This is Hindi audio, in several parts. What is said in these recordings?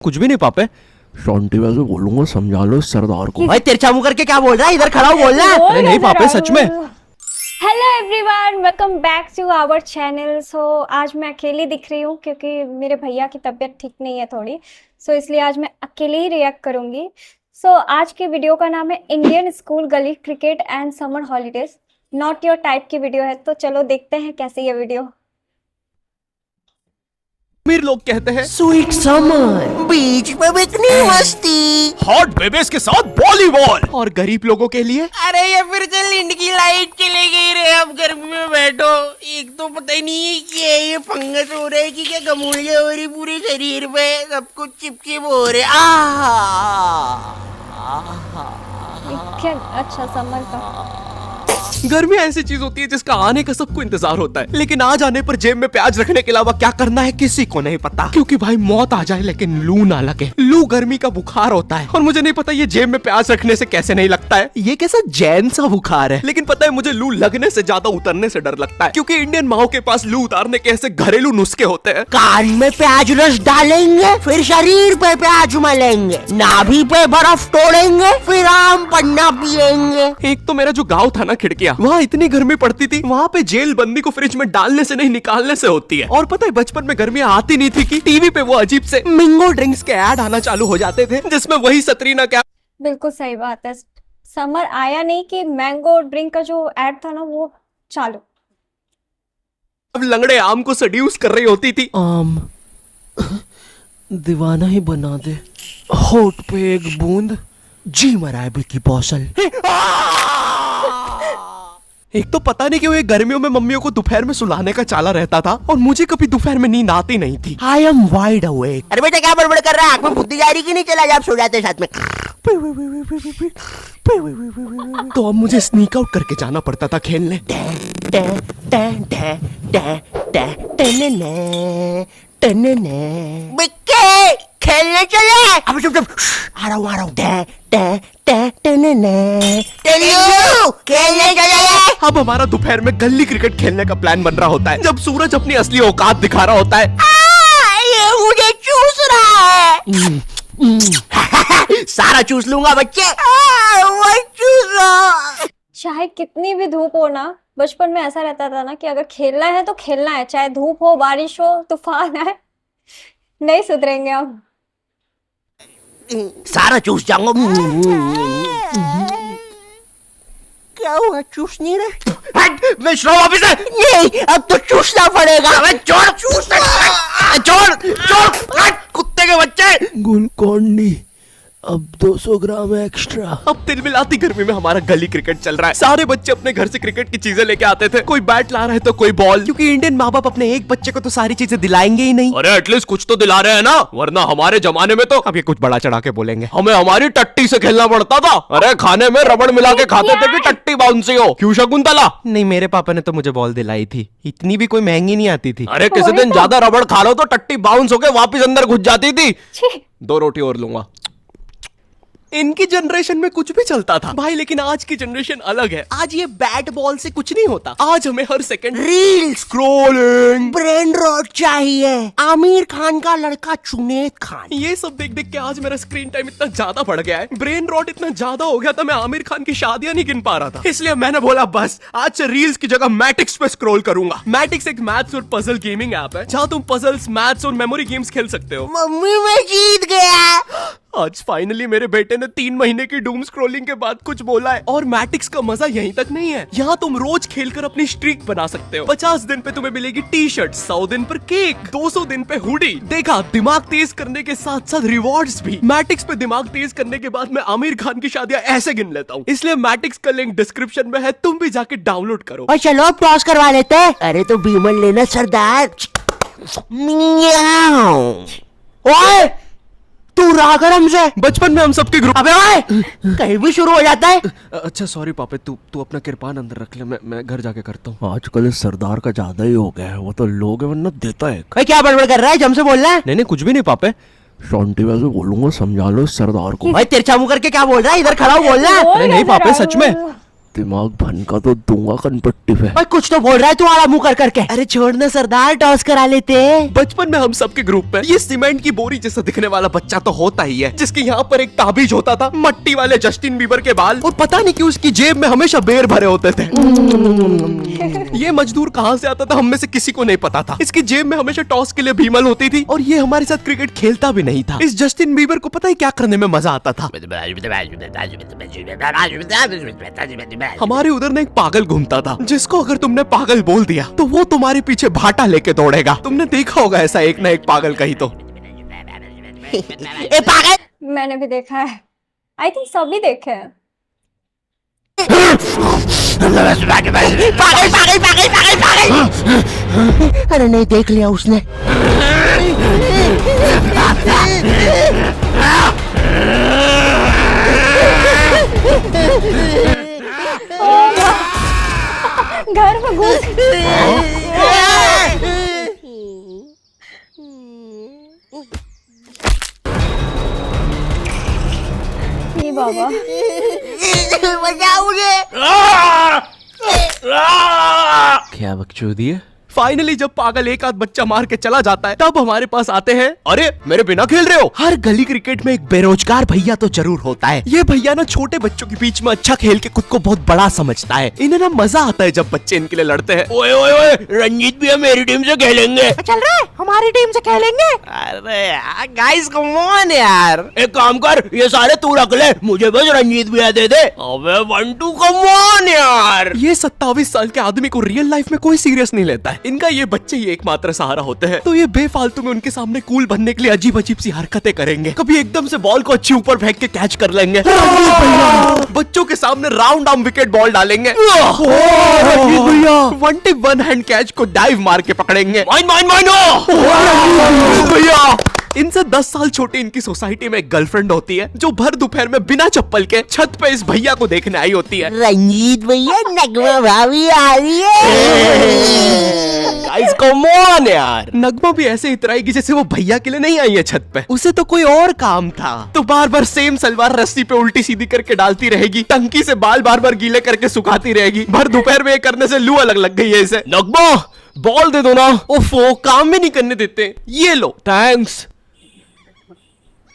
कुछ भी नहीं पापे, शांति वैसे बोलूंगा, समझा लो इस सरदार को। भाई तिरछा मुंह करके क्या बोल रहा है? इधर खड़ा हो बोलना। अरे नहीं पापे, सच में। Hello everyone, welcome back to our channel. So आज मैं अकेली दिख रही हूँ क्योंकि मेरे भैया की तबीयत ठीक नहीं है थोड़ी, सो इसलिए आज मैं अकेले ही रिएक्ट करूँगी। सो आज की वीडियो का नाम है इंडियन स्कूल गली cricket and summer holidays. Not your type की वीडियो है, तो चलो देखते हैं कैसी ये वीडियो। अमीर लोग कहते हैं स्वीट समर, बीच में बिकनी मस्ती, हॉट बेबीज के साथ वॉलीबॉल, और गरीब लोगों के लिए अरे ये फिर से लिंड की लाइट चली गई रे। अब गर्मी में बैठो, एक तो पता ही नहीं है कि ये फंगस हो रहा है कि क्या गमूलिया हो रही पूरे शरीर पे, सब कुछ चिपचिप हो रहे। क्या अच्छा समर का। गर्मी ऐसी चीज होती है जिसका आने का सबको इंतजार होता है, लेकिन आ जाने पर जेब में प्याज रखने के अलावा क्या करना है किसी को नहीं पता। क्योंकि भाई मौत आ जाए लेकिन लू ना लगे। लू गर्मी का बुखार होता है, और मुझे नहीं पता ये जेब में प्याज रखने से कैसे नहीं लगता है। ये कैसा जैन सा बुखार है। लेकिन पता है मुझे लू लगने से ज्यादा उतरने से डर लगता है, क्योंकि इंडियन माओ के पास लू उतारने के ऐसे घरेलू नुस्खे होते हैं। कान में प्याज रस डालेंगे, फिर शरीर पे प्याज मलेंगे, नाभि पे बर्फ तोड़ेंगे, फिर आम पन्ना पिएंगे। एक तो मेरा जो गांव था ना खिड़कियां, वहाँ इतनी गर्मी पड़ती थी, वहाँ पे जेल बंदी को फ्रिज में डालने से नहीं निकालने से होती है। और पता है बचपन में गर्मियाँ आती नहीं थी कि टीवी पे वो अजीब से मिंगो ड्रिंक्स के ऐड आना चालू हो जाते थे, जिसमें वही सतरीना क्या। बिल्कुल सही बात है, समर आया नहीं कि मैंगो ड्रिंक का जो ऐड था ना वो चालू। अब लंगड़े आम को सड्यूस कर रही होती थी। आम दीवाना ही बना दे, होठ पे एक बूंद, जी मरा है की बौसल। एक तो पता नहीं क्यों ये गर्मियों में मम्मियों को दोपहर में सुलाने का चाला रहता था, और मुझे कभी दोपहर में नींद आती नहीं थी। I am wide awake. अरे बेटा क्या बड़बड़ कर रहा है? आंख में बुद्धि जा रही कि नहीं? चला जा, आप सो जाते साथ में। तो अब मुझे स्नीक आउट करके जाना पड़ता था खेलने। बिक्के खेलने चले। अब चुप चुप, आ रहा हूँ। खेलने चले। अब हमारा दोपहर में गली क्रिकेट खेलने का प्लान बन रहा होता है, जब सूरज अपनी असली औकात दिखा रहा होता है। ये मुझे चूस रहा है। सारा चूस लूंगा बच्चे। चाहे कितनी भी धूप हो ना, बचपन में ऐसा रहता था ना कि अगर खेलना है तो खेलना है, चाहे धूप हो, बारिश हो, तूफान आए, नहीं सुधरेंगे हम। सारा चूस जाऊंगा। क्या हुआ? चूस नहीं रहे? विश्राम वापिस है। नहीं, अब तो चूसना पड़ेगा। छोड़ कुत्ते के बच्चे। गुलकोंडी अब 200 ग्राम एक्स्ट्रा। अब तिलमिलाती गर्मी में हमारा गली क्रिकेट चल रहा है। सारे बच्चे अपने घर से क्रिकेट की चीजें लेके आते थे, कोई बैट ला रहा है तो कोई बॉल, क्योंकि इंडियन माँ बाप अपने एक बच्चे को तो सारी चीजें दिलाएंगे ही नहीं। अरे एटलीस्ट कुछ तो दिला रहे हैं ना, वरना हमारे जमाने में तो, अब ये कुछ बड़ा चढ़ा के बोलेंगे, हमें हमारी टट्टी से खेलना पड़ता था। अरे खाने में रबड़ मिला के खाते थे कि टट्टी बाउंसी हो। क्यों शकुंतला? नहीं, मेरे पापा ने तो मुझे बॉल दिलाई थी, इतनी भी कोई महंगी नहीं आती थी। अरे किसी दिन ज्यादा रबड़ खा लो तो टट्टी बाउंस होके वापिस अंदर घुस जाती थी। 2 रोटी और लूंगा। इनकी जनरेशन में कुछ भी चलता था भाई, लेकिन आज की जनरेशन अलग है। आज ये बैट बॉल से कुछ नहीं होता। आज हमें हर second reel scrolling, brain rot चाहिए। आमिर खान का लड़का जुनैद खान, ये सब देख देख के आज मेरा स्क्रीन टाइम इतना ज्यादा बढ़ गया है, ब्रेन रॉट इतना ज्यादा हो गया था, मैं आमिर खान की शादियां नहीं गिन पा रहा था। इसलिए मैंने बोला बस आज से रील्स की जगह मैटिक्स पे स्क्रॉल करूंगा। मैटिक्स एक मैथ्स और पजल गेमिंग ऐप है, जहां तुम पजल्स, मैथ्स और मेमोरी गेम्स खेल सकते हो। मम्मी मैं जीत गया। आज फाइनली मेरे बेटे ने 3 महीने की डूम स्क्रॉलिंग के बाद कुछ बोला है। और मैटिक्स का मजा यहीं तक नहीं है, यहाँ तुम रोज खेलकर अपनी स्ट्रीक बना सकते हो। 50 दिन पे तुम्हें मिलेगी टी शर्ट, 100 दिन पर केक, 200 दिन पे हुडी। देखा, दिमाग तेज करने के साथ साथ रिवॉर्ड्स भी। मैटिक्स पे दिमाग तेज करने के बाद मैं आमिर खान की शादियां ऐसे गिन लेता हूँ। इसलिए मैटिक्स का लिंक डिस्क्रिप्शन में है, तुम भी जाके डाउनलोड करो। और चलो अब टॉस करवा लेते हैं। अरे तो बीमल लेना सरदार। ओए तू रहा कर हमसे, बचपन में हम सबके ग्रुप। अबे ओए कहीं भी शुरू हो जाता है। अच्छा सॉरी पापे, तू अपना किरपान अंदर रख ले, मैं घर जाके करता हूँ। आजकल इस सरदार का ज्यादा ही हो गया है, वो तो लोग वरना देता है। भाई क्या बड़बड़ कर रहा है? जम से बोल रहा है। नहीं कुछ भी नहीं पापे, शांति वैसे बोलूंगा, समझा लो इस सरदार को। भाई तिरछा मुंह करके क्या बोल रहा है? इधर खड़ा हो बोलना। अरे नहीं पापे, सच में। दिमाग भनका तो दूंगा कनपट्टी पे। भाई कुछ तो बोल रहा है तू आड़ा मुंह कर करके। अरे छोड़ना सरदार, टॉस करा लेते। बचपन में हम सबके ग्रुप में ये सीमेंट की बोरी जैसा दिखने वाला बच्चा तो होता ही है, जिसके यहाँ पर एक ताबीज होता था, मट्टी वाले जस्टिन बीबर के बाल, और पता नहीं क्यों उसकी जेब में हमेशा बेर भरे होते थे। ये मजदूर कहाँ से आता था हम में से किसी को नहीं पता था। इसकी जेब में हमेशा टॉस के लिए भीमल होती थी और ये हमारे साथ क्रिकेट खेलता भी नहीं था। इस जस्टिन बीबर को पता है क्या करने में मजा आता था? हमारे उधर ना एक पागल घूमता था, जिसको अगर तुमने पागल बोल दिया तो वो तुम्हारे पीछे भाटा लेके दौड़ेगा। तुमने देखा होगा ऐसा एक ना एक पागल कहीं तो। ए पागल, मैंने भी देखा है, आई थिंक सभी देखे हैं। पागल पागल पागल पागल पागल। अरे नहीं, देख लिया उसने। घर में घुस ये बाबा, बचाओ मुझे। क्या बकचोदी है? फाइनली जब पागल एक आध बच्चा मार के चला जाता है तब हमारे पास आते हैं, अरे मेरे बिना खेल रहे हो। हर गली क्रिकेट में एक बेरोजगार भैया तो जरूर होता है। ये भैया ना छोटे बच्चों के बीच में अच्छा खेल के खुद को बहुत बड़ा समझता है। इन्हें ना मजा आता है जब बच्चे इनके लिए लड़ते हैं। ओए ओए ओए, रंजीत भैया मेरी टीम से खेलेंगे। चल रहा है, हमारी टीम से खेलेंगे। अरे यार गाइस कम ऑन यार, एक काम कर, ये सारे तू रख ले, मुझे बस रंजीत भैया दे दे। अबे 1-2 कम ऑन यार। ये 27 साल के आदमी को रियल लाइफ में कोई सीरियस नहीं लेता है। इनका ये बच्चे ही एकमात्र सहारा होते हैं, तो ये बेफालतू में उनके सामने कूल बनने के लिए अजीब अजीब सी हरकतें करेंगे। कभी एकदम से बॉल को अच्छी ऊपर फेंक के कैच कर लेंगे, बच्चों के सामने राउंड आर्म विकेट बॉल डालेंगे, one tip one hand catch को डाइव मार के पकड़ेंगे। भैया इनसे 10 साल छोटी इनकी सोसाइटी में एक गर्लफ्रेंड होती है, जो भर दोपहर में बिना चप्पल के छत पे इस भैया को देखने आई होती है। रंजीत भैया, नगमा भाभी आ रही है। गाइस कम ऑन यार। नगमा भी ऐसे इतराएगी जैसे वो भैया के लिए नहीं आई है छत पे, उसे तो कोई और काम था। तो बार बार सेम सलवार रस्सी पे उल्टी सीधी करके डालती रहेगी, टंकी से बाल बार बार गीले करके सुखाती रहेगी। भर दोपहर में ये करने से लू अलग लग गई है इसे। नगमा बॉल दे दो ना। ओफो, काम भी नहीं करने देते। ये लो, थैंक्स,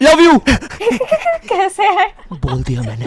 लव यू। कैसे है? बोल दिया मैंने।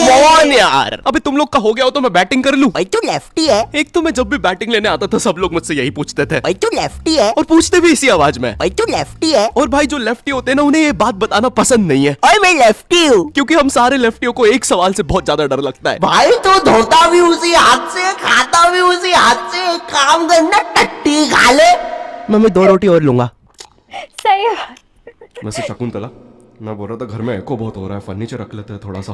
Come on यार। अबे तुम लोग का हो गया हो तो मैं बैटिंग कर लूं। भाई तू लेफ्टी है। एक तो मैं जब भी बैटिंग लेने आता था सब लोग मुझसे यही पूछते थे, भाई तू लेफ्टी है। और पूछते भी इसी आवाज में। भाई तू लेफ्टी है। और भाई जो लेफ्टी होते हैं ना, उन्हें ये बात बताना पसंद नहीं है, और मैं लेफ्टी हूँ। क्योंकि हम सारे लेफ्टियों को एक सवाल से बहुत ज्यादा डर लगता है। भाई तू धोता भी उसी हाथ से, खाता भी उसी हाथ से। एक काम करना, टट्टी खा ले। मैं 2 रोटी और लूंगा। सही है। वैसे शकुंतला, मैं बोल रहा था घर में एको बहुत हो रहा है, फर्नीचर रख लेते हैं थोड़ा सा।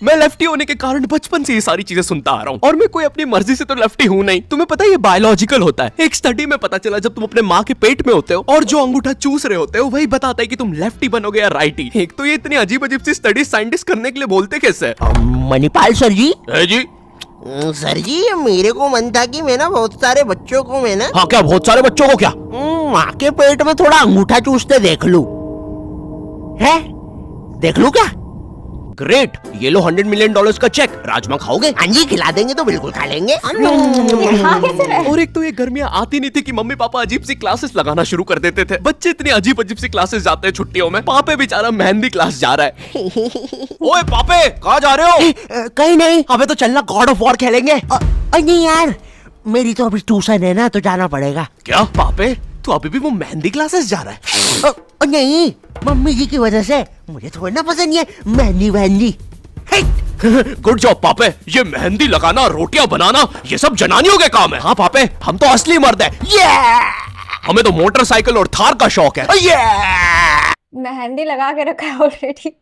मैं लेफ्टी होने के कारण बचपन से ये सारी चीजें सुनता आ रहा हूँ, और मैं कोई अपनी मर्जी से तो लेफ्टी हूँ नहीं। तुम्हें पता है ये बायोलॉजिकल होता है। एक स्टडी में पता चला जब तुम अपने माँ के पेट में होते हो और जो अंगूठा चूस रहे होते हो वही बताता है कि तुम लेफ्टी बनोगे या राइटी। एक तो ये इतनी अजीब अजीब सी स्टडी साइंटिस्ट करने के लिए बोलते कैसे? मणिपाल सर जी। है जी। सर जी, मेरे को मन था कि मैं ना बहुत सारे बच्चों को मैं ना, हाँ क्या बहुत सारे बच्चों को क्या? माँ के पेट में थोड़ा अंगूठा चूसते देख लूं। है? देख लूं क्या? ग्रेट, ये लो $100 मिलियन का चेक। राजमा खाओगे? हाँ जी, खिला देंगे तो बिल्कुल खा लेंगे। हाँ, कैसे रहे? और एक तो ये गर्मियाँ आती नहीं थी कि मम्मी पापा अजीब सी क्लासेस लगाना शुरू कर देते थे। बच्चे इतनी अजीब अजीब सी क्लासेस जाते हैं छुट्टियों में। पापे बेचारा मेहंदी क्लास जा रहा है। ओए पापे, कहाँ जा रहे हो? कहीं नहीं। अबे तो चलना, गॉड ऑफ वॉर खेलेंगे। नहीं यार, मेरी तो अभी ट्यूशन है ना, तो जाना पड़ेगा। क्या पापे, तू अभी भी वो मेहंदी क्लासेस जा रहा है? नहीं, मम्मी जी की वजह से। मुझे थोड़ा ना पसंद ये मेहंदी वहंदी। गुड जॉब पापे। ये मेहंदी लगाना, रोटियां बनाना, ये सब जनानियों के काम है। हाँ पापे, हम तो असली मर्द है। हमें तो मोटरसाइकिल और थार का शौक है। मेहंदी लगा के रखा है ऑलरेडी।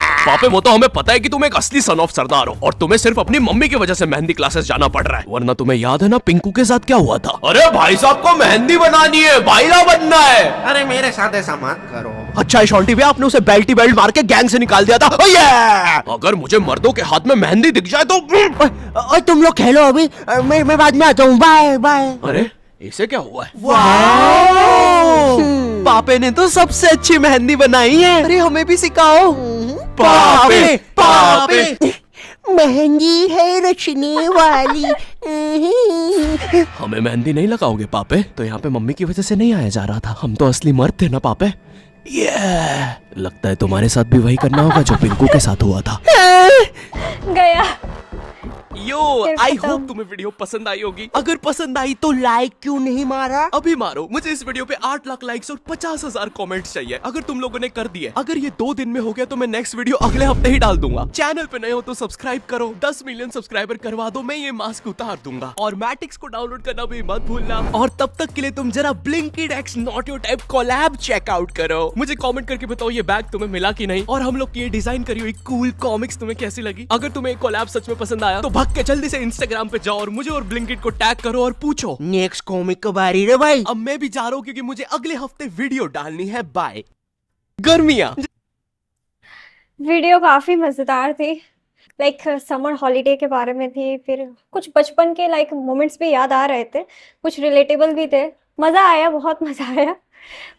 पापे वो तो हमें पता है कि तुम एक असली सन ऑफ सरदार हो, और तुम्हें सिर्फ अपनी मम्मी की वजह से मेहंदी क्लासेस जाना पड़ रहा है। वरना तुम्हें याद है ना पिंकू के साथ क्या हुआ था? अरे भाई साहब को मेहंदी बनानी है, भाईला बनना है। अरे मेरे साथ ऐसा मत करो। अच्छा शॉन्टी भैया, आपने उसे बेल्टी बेल्ट मार के गैंग से निकाल दिया था। अगर मुझे मर्दों के हाथ में मेहंदी दिख जाए तो तुम लोग खेलो अभी, मैं बाद में आता हूँ। Bye bye. अरे इसे क्या हुआ है? पापे ने तो सबसे अच्छी मेहंदी बनाई है। अरे हमें भी सिखाओ। पापे पापे मेहंदी है रचने वाली। हमें मेहंदी नहीं लगाओगे पापे? तो यहाँ पे मम्मी की वजह से नहीं आया जा रहा था। हम तो असली मर्द थे ना पापे। ये लगता है तुम्हारे साथ भी वही करना होगा जो पिंकू के साथ हुआ था। गया। यो फिर आई खत्म। होप तुम्हें वीडियो पसंद आई होगी। अगर पसंद आई तो लाइक क्यों नहीं मारा? अभी मारो। मुझे इस वीडियो पे 8 लाख लाइक्स और 50,000 कमेंट्स चाहिए। अगर तुम लोगों ने कर दिए, अगर ये 2 दिन में हो गया तो मैं नेक्स्ट वीडियो अगले हफ्ते ही डाल दूंगा। चैनल पे नए हो तो सब्सक्राइब करो। 10 मिलियन सब्सक्राइबर करवा दो, मैं ये मास्क उतार दूंगा। और मैट्रिक्स को डाउनलोड करना भी मत भूलना। और तब तक के लिए तुम जरा Blinkit x not your type collab check out करो। मुझे कमेंट करके बताओ ये बैग तुम्हें मिला कि नहीं, और हम लोग की ये डिजाइन करी हुई कूल कॉमिक्स तुम्हें कैसी लगी। अगर तुम्हें कोलैब सच में पसंद आया तो भाग के जल्दी से इंस्टाग्राम पे जाओ और मुझे और ब्लिंकिट को टैग करो और पूछो। नेक्स्ट कॉमिक कब आ रही रे भाई? अब मैं भी जा रहा हूँ क्योंकि मुझे अगले हफ्ते वीडियो डालनी है। बाय। गर्मियाँ वीडियो काफी मजेदार थी। लाइक समर हॉलीडे के बारे में थी, फिर कुछ बचपन के लाइक मोमेंट्स भी याद आ रहे थे, कुछ रिलेटेबल भी थे। मज़ा आया, बहुत मज़ा आया,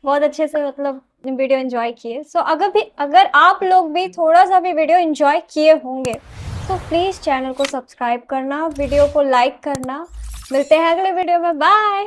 बहुत अच्छे से मतलब वीडियो एंजॉय किए। सो अगर आप लोग भी थोड़ा सा भी वीडियो एंजॉय किए होंगे तो प्लीज़ चैनल को सब्सक्राइब करना, वीडियो को लाइक करना। मिलते हैं अगले वीडियो में। बाय।